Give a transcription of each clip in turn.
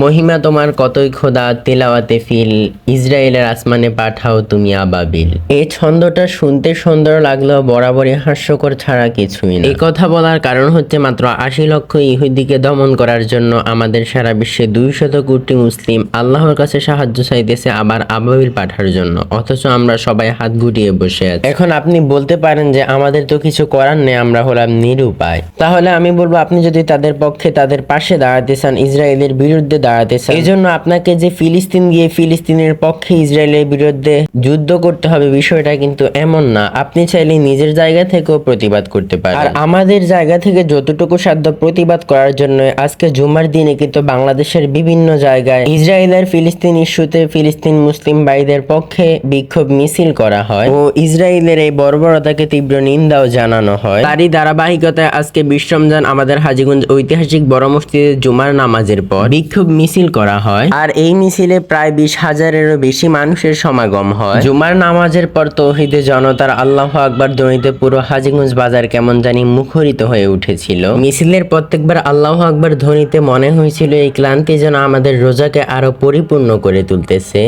মহিমা তোমার কতই খোদা, তেলাওয়াতে ফিল, ইসরায়েলের আসমানে পাঠাও তুমি আবাবিল। এই ছন্দটা শুনতে সুন্দর লাগলেও বরাবরই হাস্যকর ছাড়া কিছুই না। এই কথা বলার কারণ হচ্ছে মাত্র ৮০ লক্ষ ইহুদিকে দমন করার জন্য আমাদের সারা বিশ্বে ২০০ কোটি মুসলিম আল্লাহর কাছে সাহায্য চাইতেছে আবার আবাবিল পাঠার জন্য, অথচ আমরা সবাই হাত গুটিয়ে বসে আছি। এখন আপনি বলতে পারেন যে আমাদের তো কিছু করার নেই, আমরা হলাম নিরুপায়। তাহলে আমি বলবো, আপনি যদি তাদের পক্ষে তাদের পাশে দাঁড়াতে চান, ইসরায়েলের বিরুদ্ধে দাঁড়াতে চান, এই জন্য আপনাকে যে ফিলিস্তিন গিয়ে ফিলিস্তিনের পক্ষে ইসরায়েলের বিরুদ্ধে যুদ্ধ করতে হবে, বিষয়টা কিন্তু এমন না। আপনি চাইলে নিজের জায়গা থেকেও প্রতিবাদ করতে পারেন। আর আমাদের জায়গা থেকে যতটুকু সাধ্য প্রতিবাদ করার জন্য আজকে জুমার দিনে কিন্তু বাংলাদেশের বিভিন্ন জায়গায় ইসরায়েলের ফিলিস্তিন ইস্যুতে ফিলিস্তিন মুসলিম ভাইদের পক্ষে বিক্ষোভ মিছিল করা হয় ও ইসরায়েলের এই বর্বরতাকে তীব্র নিন্দাও জানানো হয়। তারই ধারাবাহিকতায় আজকে বিশ্ব রমজান আমাদের হাজীগঞ্জ ঐতিহাসিক বড় মসজিদে জুমার নামাজের পর বিক্ষোভ মিছিল করা হয়। আর এই মিছিলে প্রায় ২০,০০০-এরও বেশি মানুষের সমাগম হয়। জুমার নামাজের পর তৌহিদে জনতার আল্লাহু আকবার ধ্বনিতে পুরো হাজীগঞ্জ বাজার কেমন জানি মুখরিত হয়ে উঠেছিল। মিছিলের প্রত্যেকবার আল্লাহু আকবার ধ্বনিতে মনে হয়েছিল এই ক্লান্তি যেন আমাদের রোজাকে আরো পরিপূর্ণ করে তুলতেছে।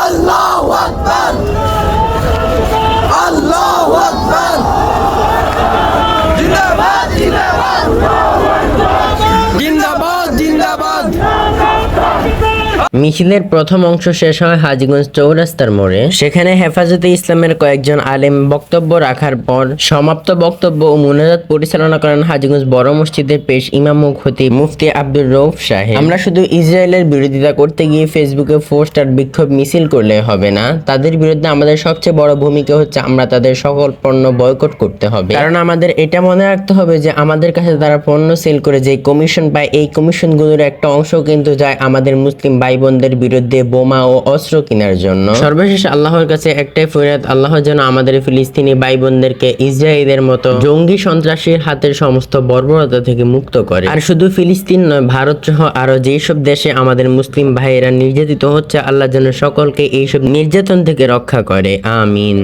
আল্লাহু আকবার, আল্লাহু আকবার, জিন্দাবাদ জিন্দাবাদ, জিন্দাবাদ জিন্দাবাদ। মিছিলের প্রথম অংশ শেষ হয় হাজীগঞ্জ চৌরাস্তার মোড়ে। সেখানে হেফাজতে ইসলামের কয়েকজন আলেম বক্তব্য রাখার পর সমাপ্ত বক্তব্য ও মুনাজাত পরিচালনা করেন হাজীগঞ্জ বড় মসজিদের পেশ ইমাম ও খতিব মুফতি আব্দুর রউফ সাহেব। আমরা শুধু ইসরায়েলের বিরোধিতা করতে গিয়ে ফেসবুকে পোস্ট আর বিক্ষোভ মিছিল করলে হবে না, তাদের বিরুদ্ধে আমাদের সবচেয়ে বড় ভূমিকা হচ্ছে আমরা তাদের সকল পণ্য বয়কট করতে হবে। কারণ আমাদের এটা মনে রাখতে হবে যে আমাদের কাছে তারা পণ্য সেল করে যে কমিশন পায়, এই কমিশনগুলোর একটা অংশ কিন্তু যায় আমাদের মুসলিম ভাই বোনদের বিরুদ্ধে বোমা ও অস্ত্র কেনার জন্য। সর্বশেষ আল্লাহর কাছে একটাই ফরিয়াদ, আল্লাহ যেন আমাদের ফিলিস্তিনি ভাই বোনদেরকে ইসরায়েলের মতো জঙ্গি সন্ত্রাসীর হাতের সমস্ত বর্বরতা থেকে মুক্ত করে। আর শুধু ফিলিস্তিন নয়, ভারত সহ আরো যেসব দেশে আমাদের মুসলিম ভাইয়েরা নির্যাতিত হচ্ছে, আল্লাহ যেন সকলকে এইসব নির্যাতন থেকে রক্ষা করে। আমিন।